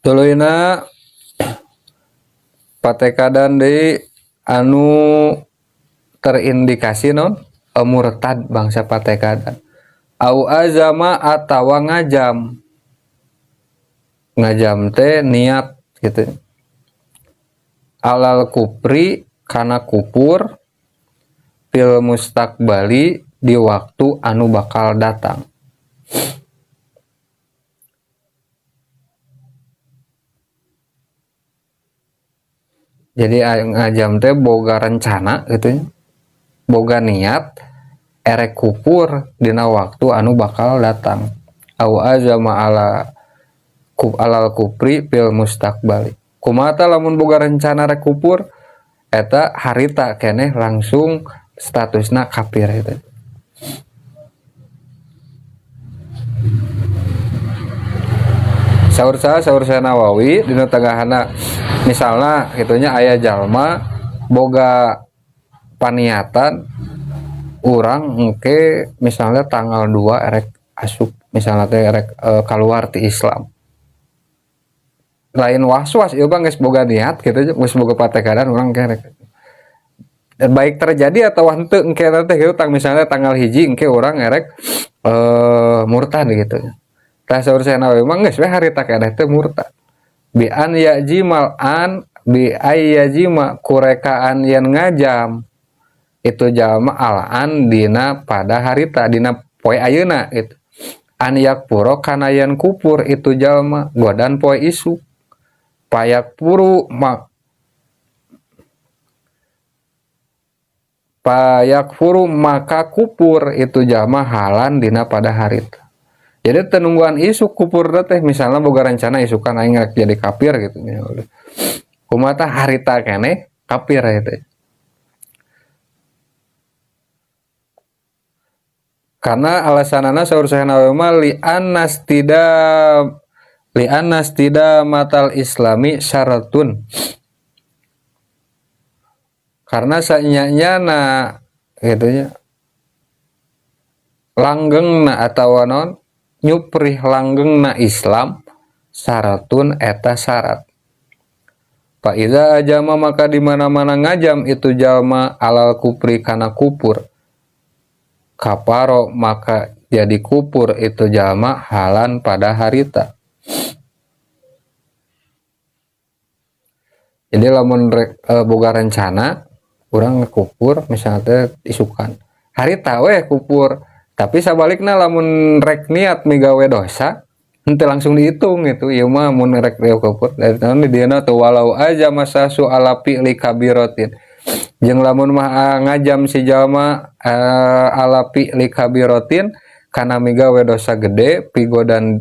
Tuluina patekadan deui anu terindikasi non murtad bangsa patekadan. Au azama atawa ngajam. Ngajam teh niat gitu. Alal kupri kana kupur fil mustaqbali di waktu anu bakal datang. Jadi ngajam teh boga rencana gitu, boga niat erek kupur dina waktu anu bakal datang. Au azama alal kupri fil mustaqbali. Kumata lamun boga rencana rek kupur eta harita keneh langsung statusna kafir itu. Saur saya Nawawi dina tengahana misalnya gitunya aya jalma boga paniatan urang engke misalnya tanggal 2 erek asup misalnya teh erek keluar ti Islam. Lain was-was ieu geus boga niat kitu geus boga patekadan urang kerek. Baik terjadi atau henteu engke teh gitu misalnya tanggal 1 engke urang erek murtad gitu. Tah saur saya Nawawi mah geus we harita keneh teh murtad. Bi an yajimal an bi ayyajima kurekaan yang ngajam itu jalma alaan dina pada harita dina poe ayeuna itu an yakpuro kana yen kupur itu jalma godan poe isu payak puru maka kupur itu jalma halan dina pada harita. Jadi tenungguan isu kupur teh misalnya boga rencana isukan aing rek jadi kafir gitu. Kumata harita keneh kafir itu. Karena alasanana saur saha Nawawi mah li annastida matal islami syaratun. Karena sanyanya gitu nya langgengna atawa non nyuprih langgengna Islam syaratun eta syarat. Fa iza ajama maka di mana-mana ngajam itu jalma alal kupri kana kupur. Kaparo maka jadi kupur itu jalma halan pada harita. Jadi lamun boga rencana urang ngekupur misalnya isukan harita we kupur. Tapi sabalikna lamun rek niat migawe dosa henteu langsung dihitung gitu. Ieu mah mun rek kupur dari tahun di dieuna teu walau aja masasu alapi li kabiratin. Jeung lamun mah ngajam si jalma alapi li kabiratin kana migawe dosa gede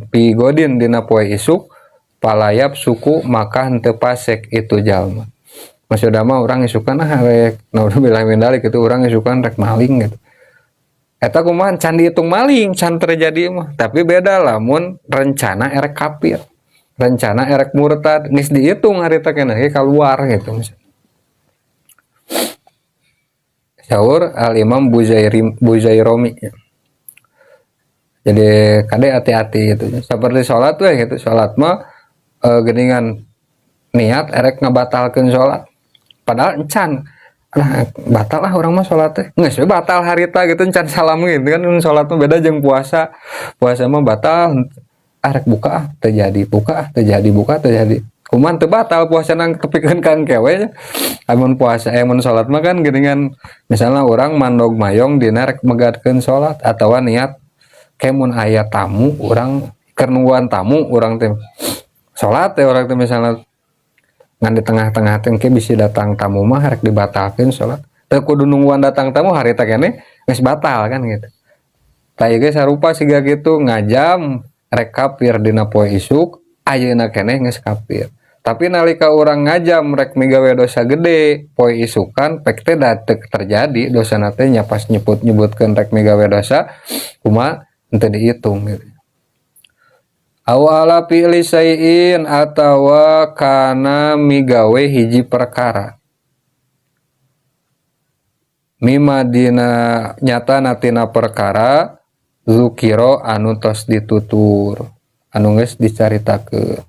pigodin dina poe isuk palayap suku maka henteu pasek itu jalma. Maksudna mah urang isukan rek naudzubillah min dzalik itu urang isukan rek maling gitu. Eta kumaha can dihitung maling can terjadi mah tapi beda lamun rencana erek kafir rencana erek murtad geus dihitung harita keneh keluar gitu misalnya. Saur al Imam Buzairomi. Jadi kade hati-hati gitu seperti salat we gitu salat mah geuningan niat erek ngabatalkeun salat padahal encan batal lah orang mah sholat teh nggak sih batal harita gitu can salam gitu kan sholat mah beda jeung puasa mah batal arek buka terjadi buka terjadi buka terjadi kuman teu batal puasa nang tepikeun kan kewe amun puasa mun sholat mah kan geuningan misalnya orang mandog mayong dina rek megatkeun sholat atawa niat kemun aya tamu orang keur tamu orang teh sholat teh orang teh misalnya ngan di tengah-tengah tengke bisa datang tamu mah harek dibatalkeun salat. Teu kudu nungguan datang tamu harita keneh geus batal kan gitu. Tah ieu geus sarupa siga kitu ngajam rek kafir dina poe isuk ayeuna keneh geus kafir. Tapi nalika urang ngajam rek migawe dosa gede poe isukan pek teh teu terjadi dosana teh nya pas nyebutkeun rek migawe dosa kumaha henteu dihitung gitu. Awala pilih sayin atawa kana migawe hiji perkara mima dina nyata natina perkara zukiro anu tos ditutur anu geus dicaritakeun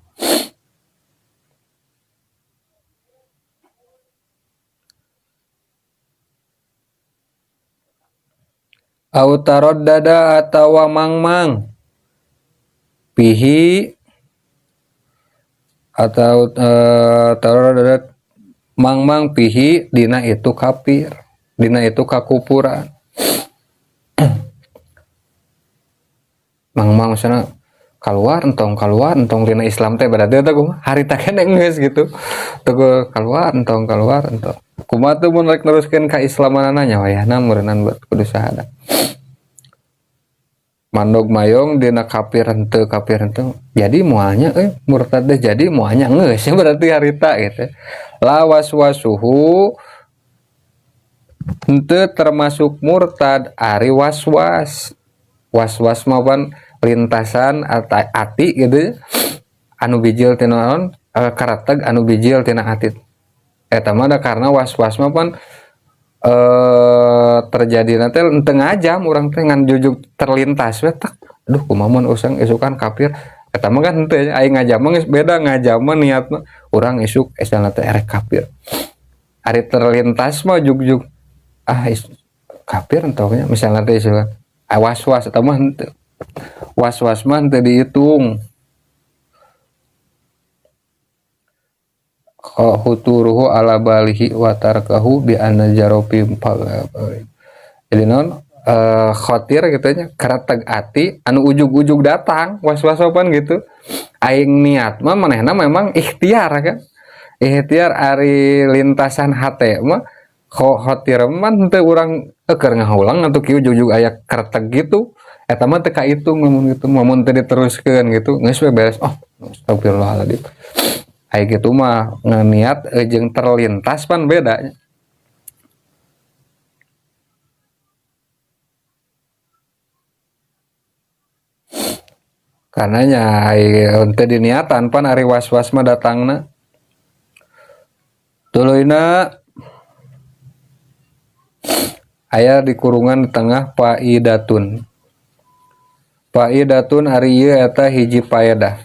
au taraddada atawa mangmang pihi atau taraddada mangmang pihi dina itu kafir, dina itu kakupuran. Mangmang sana keluar entong dina Islam teh berarti eta kumaha harita keneh geus gitu. Teu keluar entong kumaha teu mun rek neruskeun ka islamanana nya wayahna meureunnan kudu syahadat. Mandog mayong dina kafir henteu jadi moalnya murtad teh jadi moalnya geus berarti harita gitu. La waswasuhu henteu termasuk murtad ari waswas. Was-was maupun lintasan ati gitu anu bijil tina naon karateg anu bijil tina ati eta mah karena was-was maupun terjadi nanti teu ngajam urang teh ngan jujuk terlintas we tak aduh kumaha mun usang isukan kafir eta mah kan teu aing ngajam mah geus beda ngajam mah niatna urang isuk esana teh erek kafir ari terlintas mah jugjug kafir entongnya misalnya teh isukan was-was eta mah henteu was-was mah teu dihitung huturuhu ala balihi wa tarkahu bi anna jaropi jadi non khawatir gitu nya karateg ati anu ujug-ujug datang was-was opan gitu aing niat mah manehna memang ikhtiar kan ikhtiar ari lintasan hate mah khawatir mah teu urang keur ngahaulang atuh kieu ujug-ujug aya karateg gitu eta mah teu kaitung mun teu diteruskeun gitu geus we beres astagfirullahaladzim aya gitu mah ngeniat jeung terlintas pan beda karenanya teu diniatan pan ari was-was mah datangna tuluyna aya di kurungan di tengah faidatun ari ieu eta hiji faedah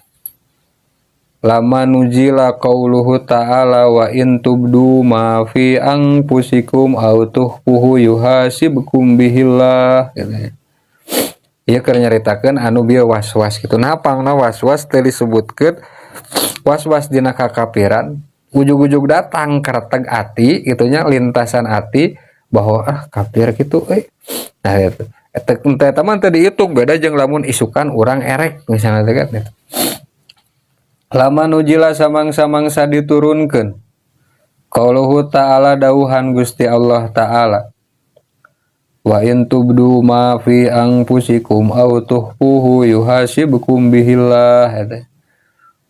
lama nujila qauluhu ta'ala wa in tubdu ma fi anfusikum aw tukhfuhu yuhasibkum bihillah ieu keur nyaritakeun anu bieu was-was kitu napangna was-was teh disebutkeun was-was dina kakafiran ujug-ujug datang karateg ati gitunya lintasan ati bahwa kafir gitu nah itu eta mah teu dihitung beda jeung lamun isukan urang erek misalnya teh kan lama nujila samang-samangsa diturunkeun qauluhu ta'ala dawuhan Gusti Allah ta'ala wa in tubdu ma fi anfusikum aw tukhfuhu yuhasibkum bihillah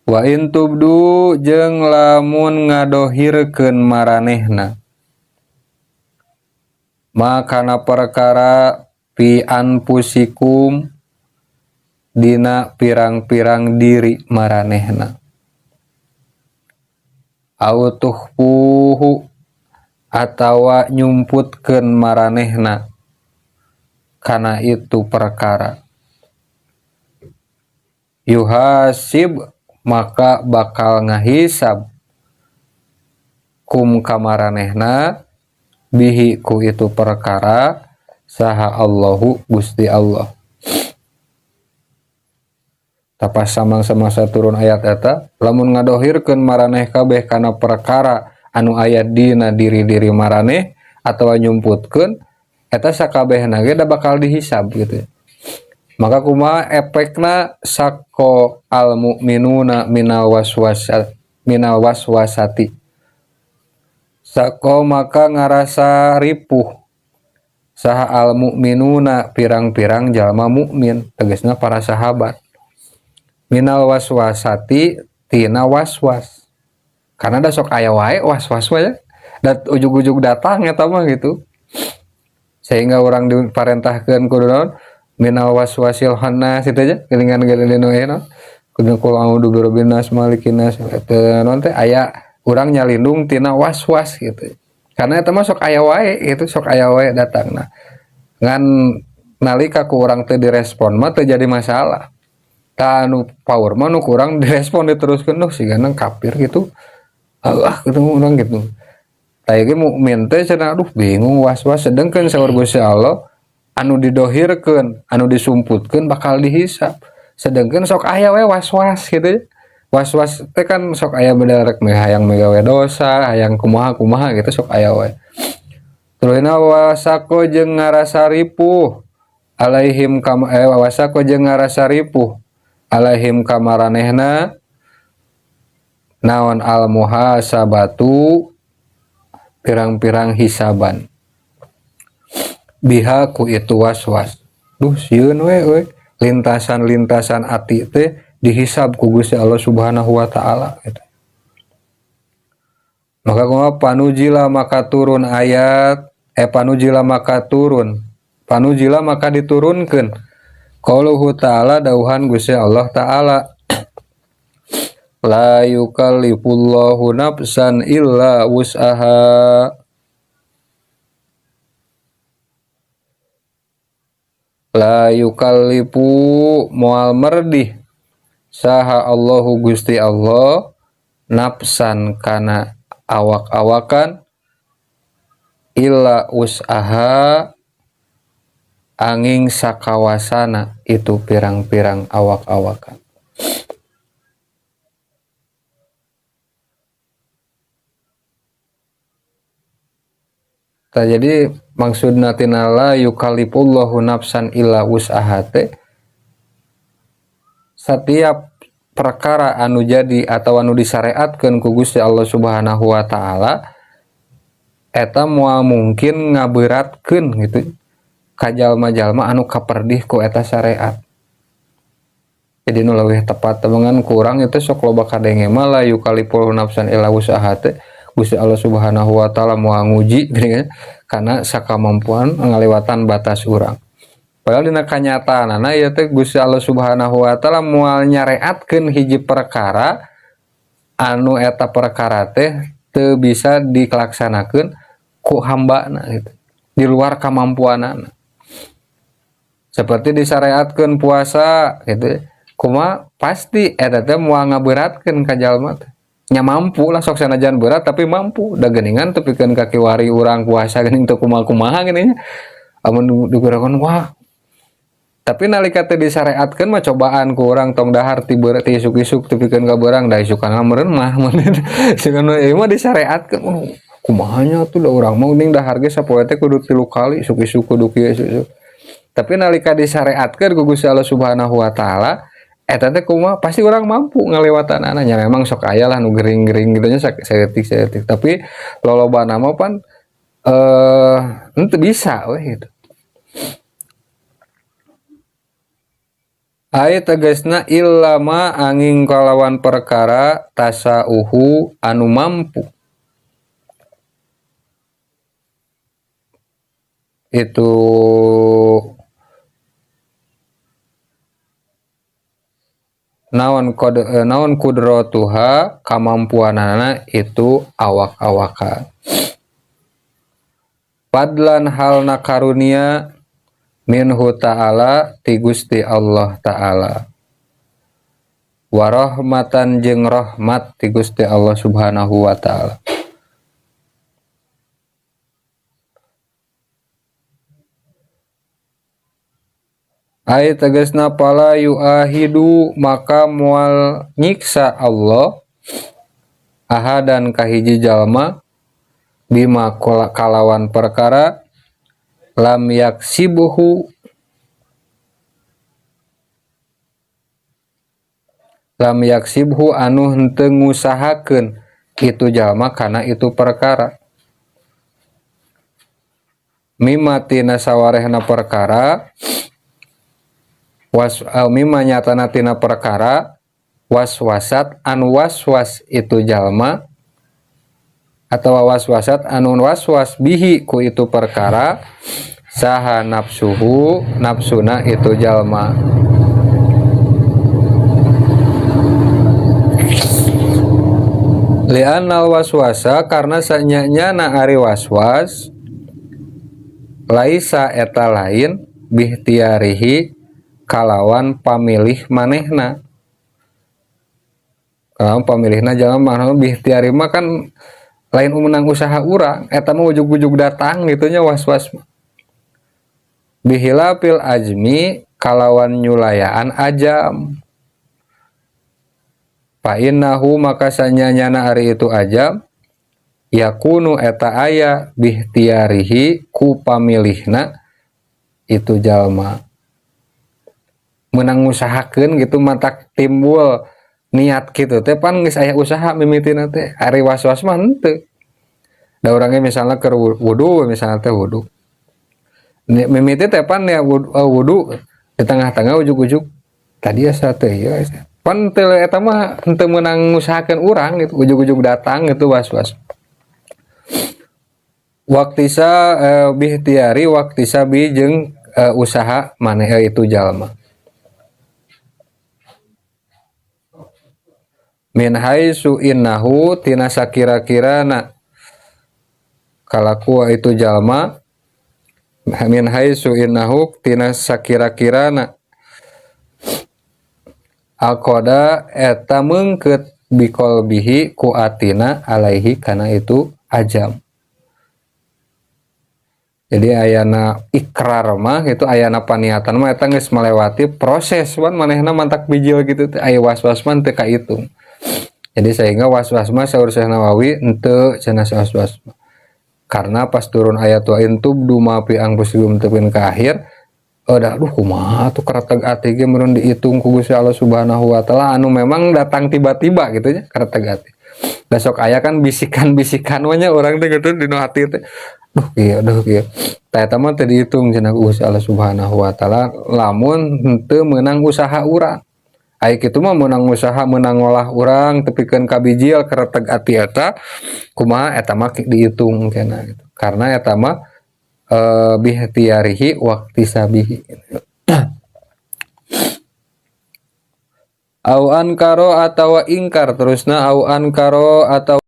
wa in tubdu jeung lamun ngadohirkeun maranehna makana perkara fi anfusikum dina pirang-pirang diri maranehna au tukhfuhu atawa nyumputkeun maranehna kana itu perkara yuhasib maka bakal ngahisab kum kamaranehna bihi ku itu perkara saha Allahu Gusti Allah tapas samang-samangsa turun ayat eta lamun ngadohirkeun maraneh kabeh kana perkara anu aya dina diri-diri maraneh atawa nyumputkeun eta sakabehna ge da bakal dihisab gitu maka kumaha efekna sako al mukminuna minal waswasati sako maka ngarasa ripuh saha al mukminuna pirang-pirang jalma mukmin tegasna para sahabat minal waswasati tina waswas karena da sok aya wae waswas wae dat ujug-ujug datang eta mah gitu sehingga orang diparentahkeun kudu naon minal waswasil khannas itu aja gelingan-gelingan we naon kudu qul a'udzu birabbin nas malikin nas eta naon teh aya urang nyalindung tina was-was gitu karena eta mah sok aya wae itu sok aya wae datangna ngan nalika ku urang teu direspon mah teu jadi masalah ta anu power mah nu kurang direspon diteruskeun sigana kafir gitu ketemu urang gitu tah ge mukmin teh cenah aduh bingung was-was sedengkeun saur Gusti Allah anu didohirkeun anu disumputkeun bakal dihisab sedangkan sok aya we was-was gitu. Was-was teh kan sok aya benerek meh hayang megawe dosa hayang kumaha-kumaha gitu sok aya we. Terusna wasako jeung ngarasa ripuh alaihim wasako jeung ngarasa ripuh alaihim kamaranehna naon al muhasabatu pirang-pirang hisaban biha ku itu was-was. Duh sieun we lintasan-lintasan ati teh dihisab ku Gusti Allah Subhanahu wa taala gitu. Maka kumaha panujila maka turun ayat panujila maka diturunkeun qauluhu ta'ala dauhan Gusti Allah taala la yukallifullahu nafsan illa wus'aha la yukallifu moal merdih saha Allahu Gusti Allah nafsan kana awak-awakan illa us'aha anging sakawasana itu pirang-pirang awak-awakan. Jadi maksudna tinala yukalifullahu nafsan illa us'ahate setiap perkara anu jadi atau anu disyariatkeun ku Gusti Allah Subhanahu wa taala eta moal mungkin ngaberatkeun gitu ka jalma-jalma anu kaperdih ku eta syariat. Jadi nu leuwih tepat temengan kurang itu sok loba kadenge mah la yukalifullahu nafsan illa us'ahate Gusti Allah Subhanahu wa taala moal nguji gini karena sakamampuan ngalewatan batas urang. Padahal dina kanyataanna ieu teh Gusti Allah Subhanahu wa taala moal nyareatkeun hiji perkara anu eta perkara teh teu bisa dilaksanakeun ku hambana gitu. Di luar kemampuanana. Seperti disyariatkeun puasa gitu. Kumaha pasti eta teh moal ngaberatkeun ka jalma teh. Nya mampu lah sok sanajan berat tapi mampu da geuningan teu pikeun ka kiwari urang puasa geuning teu kumaha-kumaha geuning nya. Amun digerakan wah. Tapi nalika teh disyariatkeun mah cobaan ku urang tong dahar ti beurang ti isuk-isuk teu pikeun ka beurang da isukanna meureun mah. Singana ieu mah disyariatkeun kumaha nya tuh da urang mah geuning dahar ge sapoe teh kudu 3 kali isuk-isuk kudu kieu isuk-isuk. Tapi nalika disyariatkeun ku Gusti Allah Subhanahu wa taala eta teh kumaha pasti urang mampu ngalewatan ananya memang sok aya lah nu gering-gering gitu nya saeutik tapi lolobana mah pan henteu bisa we gitu. Aya tegasna illama angin kalawan perkara tasauhu anu mampu. Itu naon kudratuha kamampuanana itu awak-awakan. Padlan halna karunia minhu ta'ala ti Gusti Allah ta'ala. Warahmatan jeung rahmat ti Gusti Allah Subhanahu wa ta'ala. Ai tegasna pala yuahidu maka moal nyiksa Allah ahadan kahiji jalma bima kalawan perkara lam yaksibuhu anu henteu ngusahakeun itu jalma kana itu perkara mimatina sawarehna perkara mimma nyatana tina perkara waswasat anu waswas itu jalma atau waswasat anu waswas bihi ku itu perkara saha nafsuhu nafsuna itu jalma. Li'annal waswasa karena sanyanya na ari waswas laisa eta lain bihtiarihi kalawan pamilih manehna. Kalawan pamilihna jangan mah bihtiari mah kan lain menang usaha urang eta mah ujug-ujug datang gitu nya waswas. bihilafil ajmi kalawan nyulayaan ajam. Fa innahu maka sanyanyana ari itu ajam yakunu eta aya bihtiarihi ku pamilihna itu jalma menang usahakeun gitu matak timbul niat gitu teh pan geus aya usaha mimitina teh ari was-was mah henteu. Da urangnya misalnya keur wudu misalnya teh wudu mimiti teh pan ya wudu di tengah-tengah ujuk-ujuk tadi asa teh ya pan teu eta mah henteu meunang ngusahakeun urang gitu ujug-ujug datang gitu was-was. Waktisa bihtiari waktisa bi jeung usaha maneh itu jalma. Min haitsu innahu tina sakira-kirana kalaku itu jalma min haitsu innahu tina sakira-kirana aqada eta meungkeut biqalbihi ku atina alaihi kana itu ajam. Jadi ayana ikrar mah itu ayana paniatan mah eta geus melewati proses wan manehna mantak bijil gitu teh aya was-was mah teu kahitung. Jadi sehingga was-was mah saur Syekh Nawawi henteu cenah was-was. Karena pas turun ayat wa intub duma fi angfusikum tepin ka akhir aduh kumaha tuh karateg ati ge mun dihitung ku Gusti Allah Subhanahu wa taala anu memang datang tiba-tiba gitu nya karateg ati. Besok aya kan bisikan-bisikan we nya urang teh gitu dina hati teh. Duh kieu. Tah eta mah teu dihitung cenah Gusti Allah Subhanahu wa taala lamun henteu meunang usaha urang. Ai kitu mah meunang usaha meunang ngolah urang tepikeun ka bijil karateg ati eta kumaha eta mah dihitung kenah gitu. Karena eta mah bihtiarihi waqtisabihi au ankaro atawa ingkar terusna au ankaro atau